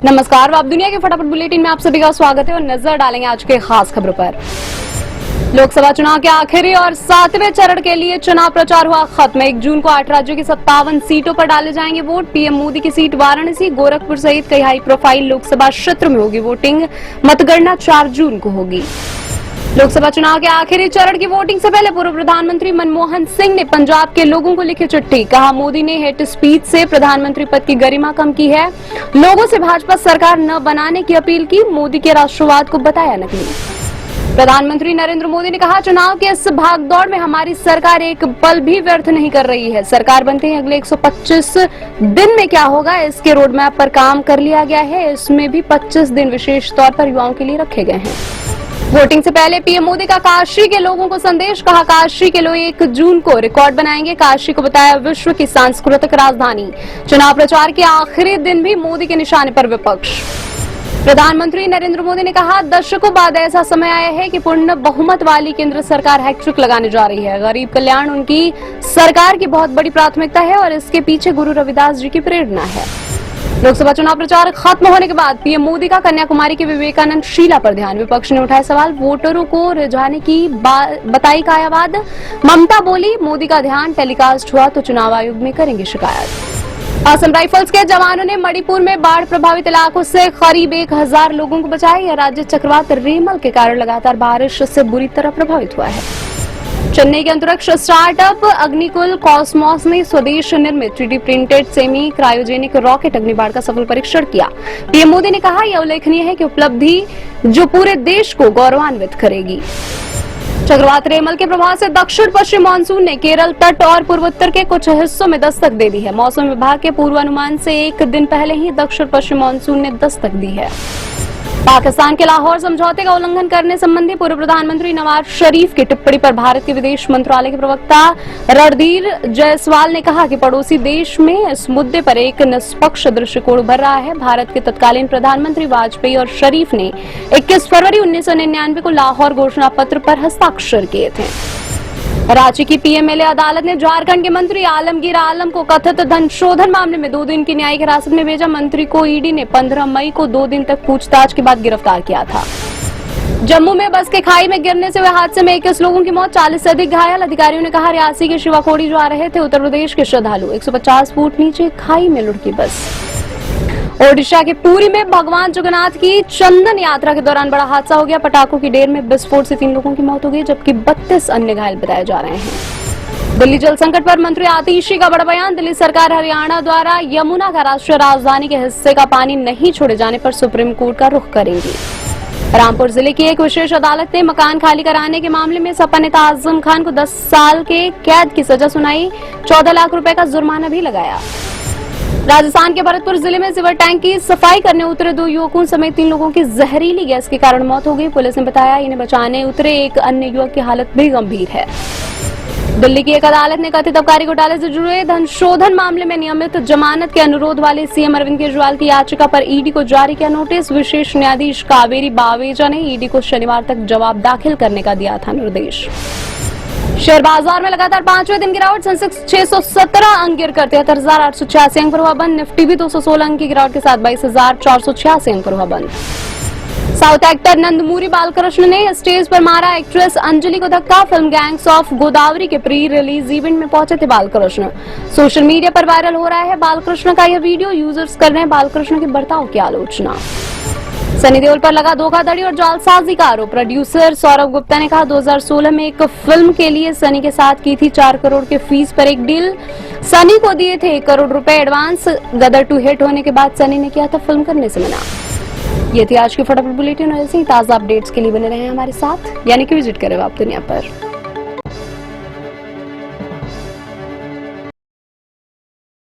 नमस्कार, आप दुनिया के फटाफट बुलेटिन में आप सभी का स्वागत है और नजर डालेंगे आज के खास खबरों पर। लोकसभा चुनाव के आखिरी और 7वें चरण के लिए चुनाव प्रचार हुआ खत्म। 1 जून को 8 राज्यों की 57 सीटों पर डाले जाएंगे वोट। पीएम मोदी की सीट वाराणसी, गोरखपुर सहित कई हाई प्रोफाइल लोकसभा क्षेत्र में होगी वोटिंग। मतगणना 4 जून को होगी। लोकसभा चुनाव के आखिरी चरण की वोटिंग से पहले पूर्व प्रधानमंत्री मनमोहन सिंह ने पंजाब के लोगों को लिखी चिट्ठी। कहा, मोदी ने हेट स्पीच से प्रधानमंत्री पद की गरिमा कम की है। लोगों से भाजपा सरकार न बनाने की अपील की। मोदी के राष्ट्रवाद को बताया नकली। प्रधानमंत्री नरेंद्र मोदी ने कहा, चुनाव के इस भागदौड़ में हमारी सरकार एक पल भी व्यर्थ नहीं कर रही है। सरकार बनते ही अगले 125 दिन में क्या होगा, इसके रोडमैप पर काम कर लिया गया है। इसमें भी 25 दिन विशेष तौर पर युवाओं के लिए रखे गए हैं। वोटिंग से पहले पीएम मोदी का काशी के लोगों को संदेश। कहा, काशी के लोग 1 जून को रिकॉर्ड बनाएंगे। काशी को बताया विश्व की सांस्कृतिक राजधानी। चुनाव प्रचार के आखिरी दिन भी मोदी के निशाने पर विपक्ष। प्रधानमंत्री नरेंद्र मोदी ने कहा, दशकों बाद ऐसा समय आया है कि पूर्ण बहुमत वाली केंद्र सरकार हैट्रिक लगाने जा रही है। गरीब कल्याण उनकी सरकार की बहुत बड़ी प्राथमिकता है और इसके पीछे गुरु रविदास जी की प्रेरणा है। लोकसभा चुनाव प्रचार खत्म होने के बाद पीएम मोदी का कन्याकुमारी के विवेकानंद शिला पर ध्यान। विपक्ष ने उठाए सवाल। वोटरों को रिझाने की बताई कायावाद। ममता बोली, मोदी का ध्यान टेलीकास्ट हुआ तो चुनाव आयोग में करेंगे शिकायत। असम राइफल्स के जवानों ने मणिपुर में बाढ़ प्रभावित इलाकों से करीब 1000 लोगों को बचाया। यह राज्य चक्रवात रेमल के कारण लगातार बारिश से बुरी तरह प्रभावित हुआ है। चेन्नई के अंतरिक्ष स्टार्टअप अग्निकुल कॉस्मोस ने स्वदेश निर्मित 3D printed semi cryogenic rocket Agnibaan का सफल परीक्षण किया। पीएम मोदी ने कहा, यह उल्लेखनीय है कि उपलब्धि जो पूरे देश को गौरवान्वित करेगी। चक्रवात रेमल के प्रभाव से दक्षिण पश्चिम मानसून ने केरल तट और पूर्वोत्तर के कुछ हिस्सों में दस्तक दे दी है। मौसम विभाग के पूर्वानुमान से 1 दिन पहले ही दक्षिण पश्चिम मानसून ने दस्तक दी है। पाकिस्तान के लाहौर समझौते का उल्लंघन करने संबंधी पूर्व प्रधानमंत्री नवाज शरीफ की टिप्पणी पर भारत के विदेश मंत्रालय के प्रवक्ता रणधीर जायसवाल ने कहा कि पड़ोसी देश में इस मुद्दे पर एक निष्पक्ष दृष्टिकोण उभर रहा है। भारत के तत्कालीन प्रधानमंत्री वाजपेयी और शरीफ ने 21 फरवरी 1999 को लाहौर घोषणा पत्र पर हस्ताक्षर किए थे। रांची की पीएमएलए अदालत ने झारखंड के मंत्री आलमगीर आलम को कथित धन शोधन मामले में 2 दिन की न्यायिक हिरासत में भेजा। मंत्री को ईडी ने 15 मई को 2 दिन तक पूछताछ के बाद गिरफ्तार किया था। जम्मू में बस के खाई में गिरने से हुए हादसे में 21 लोगों की मौत, 40 से अधिक घायल। अधिकारियों ने कहा, रियासी के शिवाकोड़ी जा रहे थे उत्तर प्रदेश के श्रद्धालु। 150 फुट नीचे खाई में लुढ़की बस। ओडिशा के पुरी में भगवान जगन्नाथ की चंदन यात्रा के दौरान बड़ा हादसा हो गया। पटाखों की ढेर में विस्फोट से 3 लोगों की मौत हो गई, जबकि 32 अन्य घायल बताए जा रहे हैं। दिल्ली जल संकट पर मंत्री आतिशी का बड़ा बयान। दिल्ली सरकार हरियाणा द्वारा यमुना का राष्ट्रीय राजधानी के हिस्से का पानी नहीं छोड़े जाने पर सुप्रीम कोर्ट का रुख करेगी। रामपुर जिले की एक विशेष अदालत ने मकान खाली कराने के मामले में सपा नेता आजम खान को 10 साल के कैद की सजा सुनाई। 14 लाख रुपए का जुर्माना भी लगाया। राजस्थान के भरतपुर जिले में सीवर टैंक की सफाई करने उतरे 2 युवकों समेत 3 लोगों की जहरीली गैस के कारण मौत हो गई। पुलिस ने बताया, इन्हें बचाने उतरे एक अन्य युवक की हालत भी गंभीर है। दिल्ली की एक अदालत ने कथित आबकारी घोटाले से जुड़े धन शोधन मामले में नियमित जमानत के अनुरोध वाले सीएम अरविंद केजरीवाल की याचिका पर ईडी को जारी किया नोटिस। विशेष न्यायाधीश कावेरी बावेजा ने ईडी को शनिवार तक जवाब दाखिल करने का दिया था निर्देश। शेयर बाजार में लगातार 5वें दिन गिरावट। सेंसेक्स 617 अंक गिरकर 73,886 अंक पर हुआ बंद। निफ्टी भी 216 अंक की गिरावट के साथ 22,486 अंक पर हुआ बंद। साउथ एक्टर नंदमूरी बालकृष्ण ने स्टेज पर मारा एक्ट्रेस अंजलि को धक्का। फिल्म गैंग्स ऑफ गोदावरी के प्री रिलीज इवेंट में पहुंचे थे बालकृष्ण। सोशल मीडिया पर वायरल हो रहा है बालकृष्ण का यह वीडियो। यूजर्स कर रहे हैं बालकृष्ण के बर्ताव की आलोचना। सनी देओल पर लगा धोखाधड़ी और जालसाजी का आरोप। प्रोड्यूसर सौरभ गुप्ता ने कहा, 2016 में एक फिल्म के लिए सनी के साथ की थी 4 करोड़ के फीस पर एक डील। सनी को दिए थे 1 करोड़ रुपए एडवांस। गदर 2 हिट होने के बाद सनी ने किया था फिल्म करने से मना। ये थी आज की फटाफट बुलेटिन। और ऐसे ही ताजा अपडेट्स के लिए बने रहे हमारे साथ, यानी कि विजिट करें आप दुनिया पर।